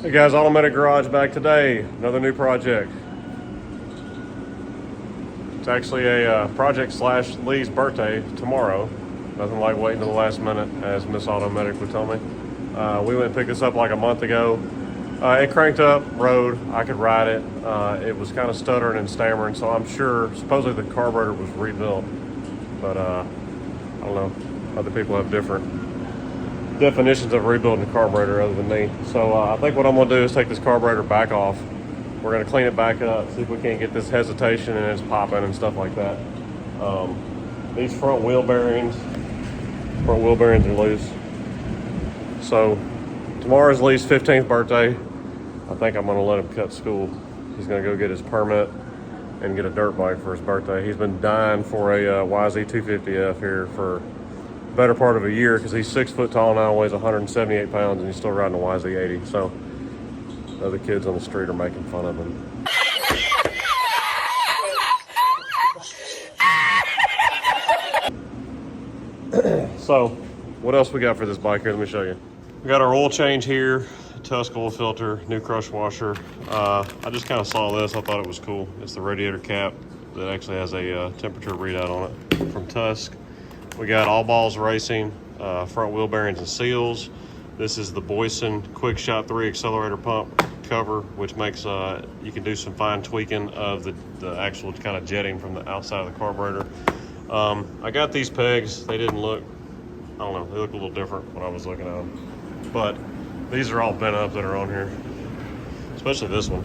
Hey guys, Automedic Garage back today. Another new project. It's actually a project slash Lee's birthday tomorrow. Nothing like waiting to the last minute, as Miss Automedic would tell me. We went and picked this up like a month ago. It cranked up, rode, I could ride it. It was kind of stuttering and stammering, so I'm sure, supposedly the carburetor was rebuilt. But I don't know, other people have different definitions of rebuilding a carburetor other than me. So I think what I'm gonna do is take this carburetor back off. We're gonna clean it back up, see if we can't get this hesitation and it's popping and stuff like that. These front wheel bearings are loose. So tomorrow's Lee's 15th birthday. I think I'm gonna let him cut school. He's gonna go get his permit and get a dirt bike for his birthday. He's been dying for a yz250F here for better part of a year because he's 6 foot tall now, weighs 178 pounds, and he's still riding a YZ80. So other kids on the street are making fun of him. So what else we got for this bike here? Let me show you. We got our oil change here, Tusk oil filter, new crush washer. I just kind of saw this, I thought it was cool. It's the radiator cap that actually has a temperature readout on it from Tusk. We got All Balls Racing, front wheel bearings and seals. This is the Boyson Quick Shot 3 accelerator pump cover, which makes, you can do some fine tweaking of the actual kind of jetting from the outside of the carburetor. I got these pegs. They didn't look, I don't know, they look a little different when I was looking at them. But these are all bent up that are on here, especially this one.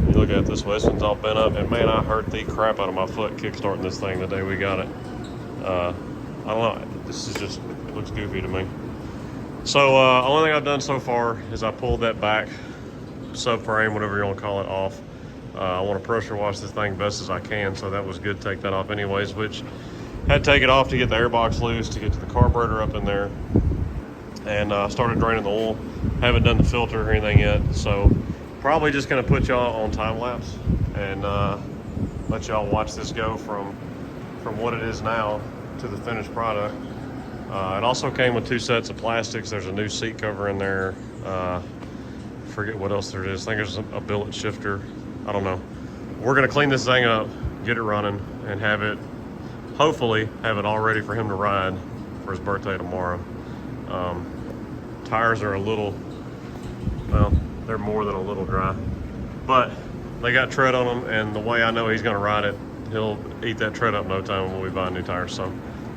You look at it this way, this one's all bent up, and man, I hurt the crap out of my foot kickstarting this thing the day we got it. I don't know, this is just, it looks goofy to me. So only thing I've done so far is I pulled that back subframe, whatever you want to call it, off. I want to pressure wash this thing best as I can, so that was good to take that off anyways, which had to take it off to get the airbox loose, to get to the carburetor up in there, and started draining the oil. Haven't done the filter or anything yet, so probably just going to put y'all on time lapse and let y'all watch this go from what it is now to the finished product. It also came with 2 sets of plastics. There's a new seat cover in there. Forget what else there is. I think there's a billet shifter. I don't know. We're gonna clean this thing up, get it running, and have it, hopefully, have it all ready for him to ride for his birthday tomorrow. Tires are a little, well, they're more than a little dry, but they got tread on them, and the way I know he's gonna ride it, he'll eat that tread up no time when we buy new tires. So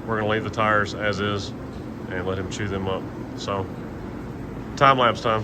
we're gonna leave the tires as is and let him chew them up. So time lapse time.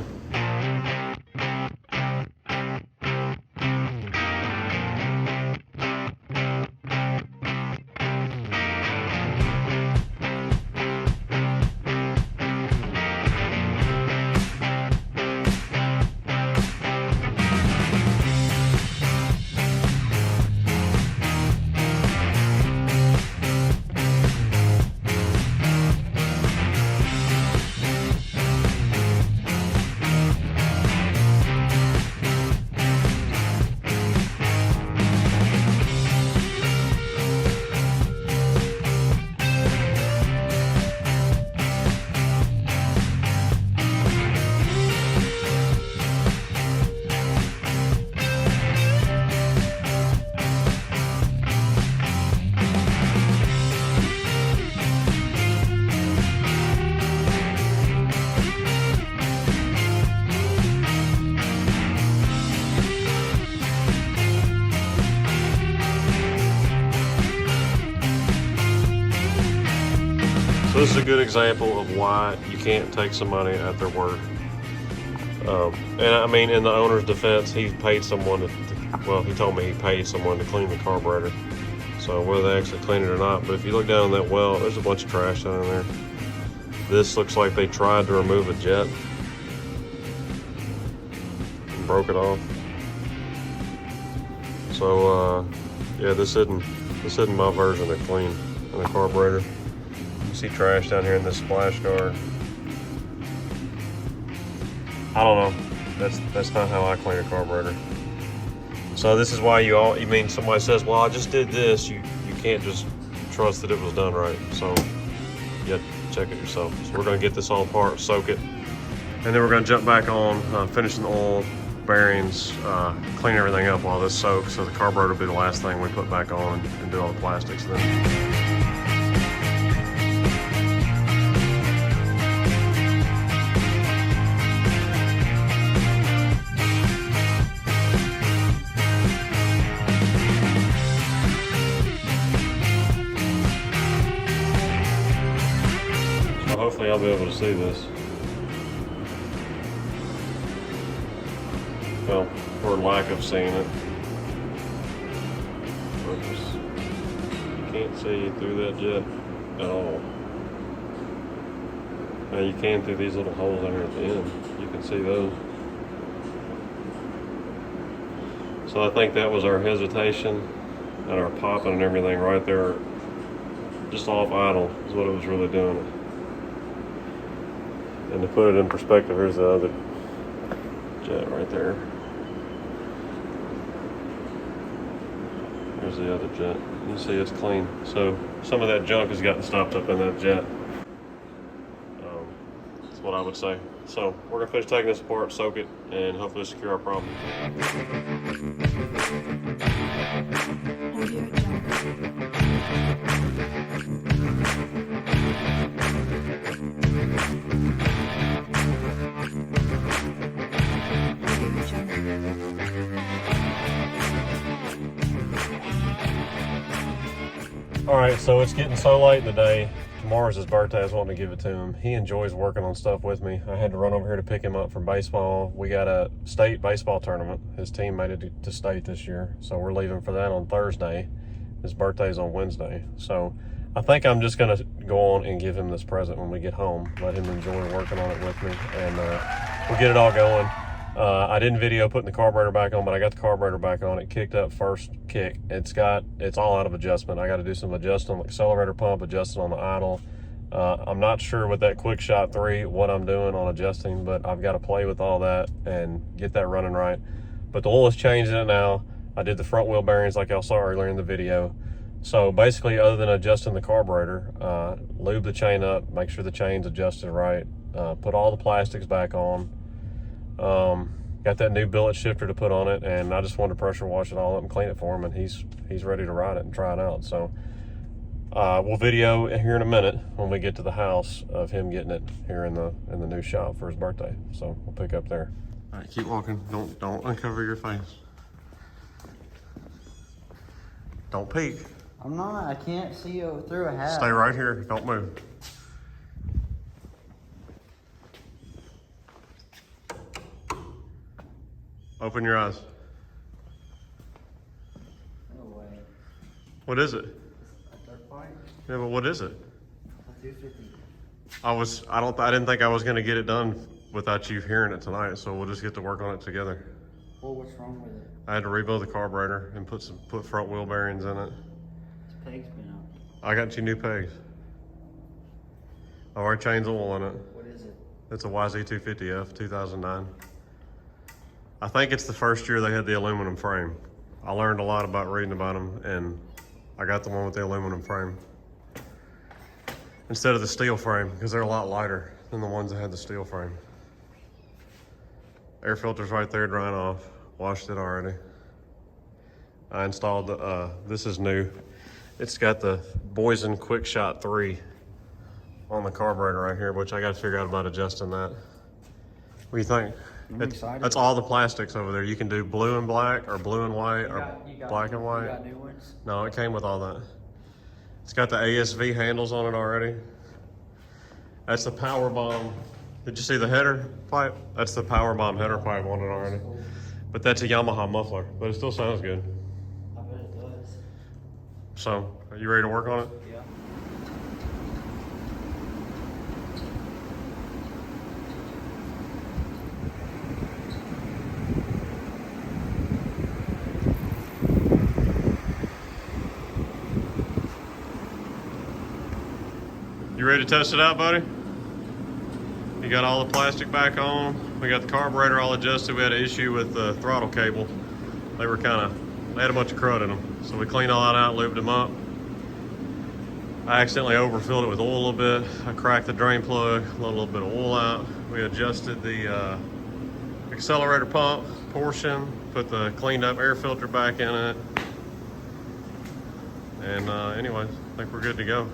So this is a good example of why you can't take somebody at their word. And I mean, in the owner's defense, he paid someone well, he told me he paid someone to clean the carburetor. So whether they actually clean it or not, but if you look down in that well, there's a bunch of trash down in there. This looks like they tried to remove a jet and broke it off. So yeah, this isn't my version of clean in the carburetor. You see trash down here in this splash guard. I don't know. That's not how I clean a carburetor. So this is why you mean somebody says, well, I just did this. You can't just trust that it was done right. So you have to check it yourself. So we're gonna get this all apart, soak it, And then we're gonna jump back on finishing the oil, bearings, clean everything up while this soaks. So the carburetor will be the last thing we put back on and do all the plastics then. Hopefully I'll be able to see this. Well, or lack of seeing it. You can't see through that jet at all. Now you can through these little holes there at the end. You can see those. So I think that was our hesitation and our popping and everything right there. Just off idle is what it was really doing. And to put it in perspective, here's the other jet right there. There's the other jet. You see it's clean. So some of that junk has gotten stopped up in that jet. That's what I would say. So we're gonna finish taking this apart, soak it, and hopefully secure our problem. All right, so it's getting so late in the day. Tomorrow's his birthday. I was wanting to give it to him. He enjoys working on stuff with me. I had to run over here to pick him up from baseball. We got a state baseball tournament. His team made it to state this year, so we're leaving for that on Thursday. His birthday's on Wednesday. So I think I'm just gonna go on and give him this present when we get home. Let him enjoy working on it with me, and we'll get it all going. I didn't video putting the carburetor back on, but I got the carburetor back on. It kicked up first kick. It's all out of adjustment. I got to do some adjusting on the accelerator pump, adjusting on the idle. I'm not sure with that Quick Shot 3 what I'm doing on adjusting, but I've got to play with all that and get that running right. But the oil is changing it now. I did the front wheel bearings like y'all saw earlier in the video. So basically, other than adjusting the carburetor, lube the chain up, make sure the chain's adjusted right, put all the plastics back on. Got that new billet shifter to put on it, and I just wanted to pressure wash it all up and clean it for him, and he's ready to ride it and try it out. So we'll video here in a minute when we get to the house of him getting it here in the new shop for his birthday. So we'll pick up there. All right, keep walking. Don't uncover your face. Don't peek. I'm not. I can't see you through a hat. Stay right here. Don't move. Open your eyes. No way. What is it? A third part? Yeah, but what is it? A 250. I didn't think I was gonna get it done without you hearing it tonight, so we'll just get to work on it together. Well, what's wrong with it? I had to rebuild the carburetor and put front wheel bearings in it. This peg's been out. I got 2 new pegs. I've already changed the oil in it. What is it? It's a yz250F 2009. I think it's the first year they had the aluminum frame. I learned a lot about reading about them, and I got the one with the aluminum frame instead of the steel frame, because they're a lot lighter than the ones that had the steel frame. Air filter's right there drying off. Washed it already. I installed this is new. It's got the Boysen Quick Shot 3 on the carburetor right here, which I got to figure out about adjusting that. What do you think? That's all the plastics over there. You can do blue and black, or blue and white, or black and white. You got new ones? No, it came with all that. It's got the ASV handles on it already. That's the power bomb. Did you see the header pipe? That's the power bomb header pipe on it already. But that's a Yamaha muffler, but it still sounds good. I bet it does. So, are you ready to work on it? Yeah. You ready to test it out, buddy? You got all the plastic back on. We got the carburetor all adjusted. We had an issue with the throttle cable. They had a bunch of crud in them. So we cleaned all that out, lubed them up. I accidentally overfilled it with oil a little bit. I cracked the drain plug, let a little bit of oil out. We adjusted the accelerator pump portion, put the cleaned up air filter back in it. And anyway, I think we're good to go.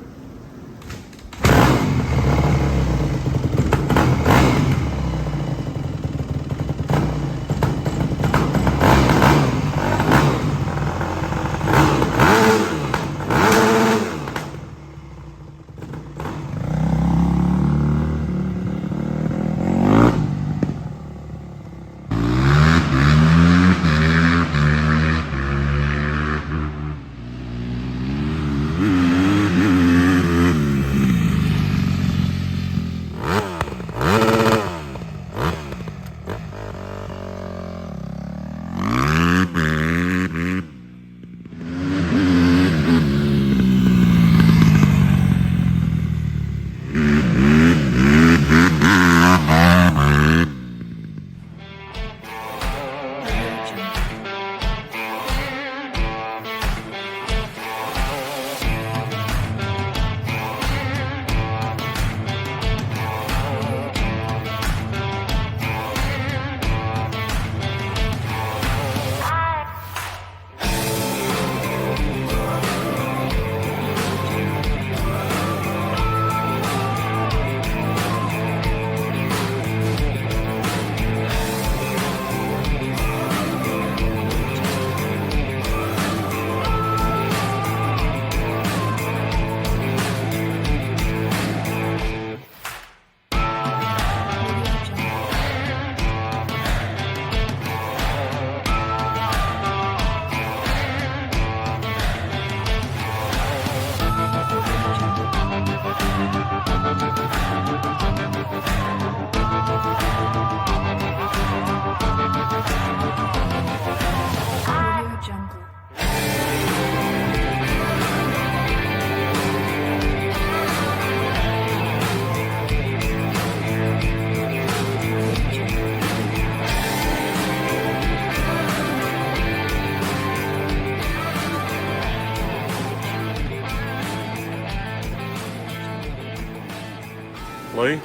Lee,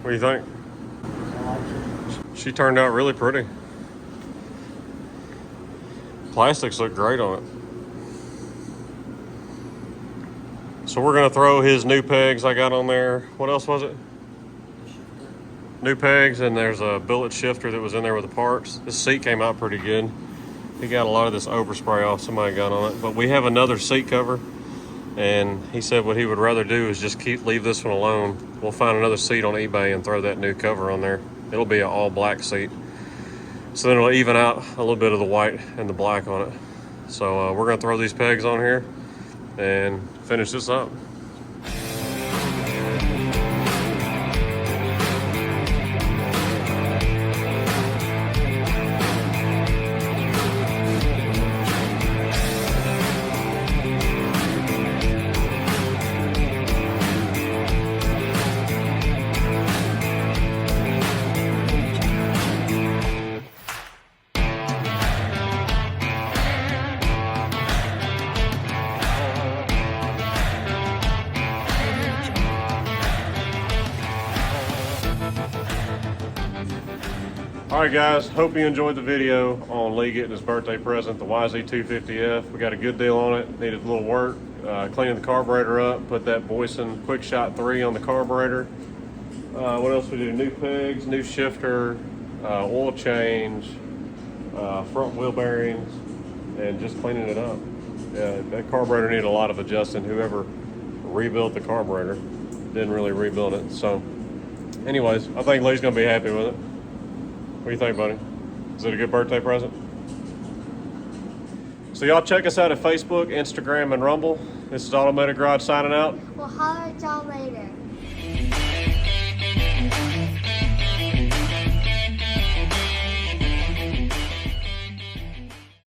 what do you think? I like it. She turned out really pretty. Plastics look great on it. So we're gonna throw his new pegs I got on there. What else was it? New pegs, and there's a billet shifter that was in there with the parts. This seat came out pretty good. He got a lot of this overspray off somebody got on it, but we have another seat cover, and he said what he would rather do is just leave this one alone. We'll find another seat on eBay and throw that new cover on there. It'll be an all black seat. So then it'll even out a little bit of the white and the black on it. So we're gonna throw these pegs on here and finish this up. All right, guys, hope you enjoyed the video on Lee getting his birthday present, the yz250F. We got a good deal on it, needed a little work, cleaning the carburetor up, put that Boyson Quick Shot 3 on the carburetor. What else we do? New pegs, new shifter, oil change, front wheel bearings, and just cleaning it up. Yeah, that carburetor needed a lot of adjusting. Whoever rebuilt the carburetor didn't really rebuild it. So anyways, I think Lee's gonna be happy with it. What do you think, buddy? Is it a good birthday present? So y'all check us out at Facebook, Instagram, and Rumble. This is Automedic Garage signing out. We'll holler at y'all later.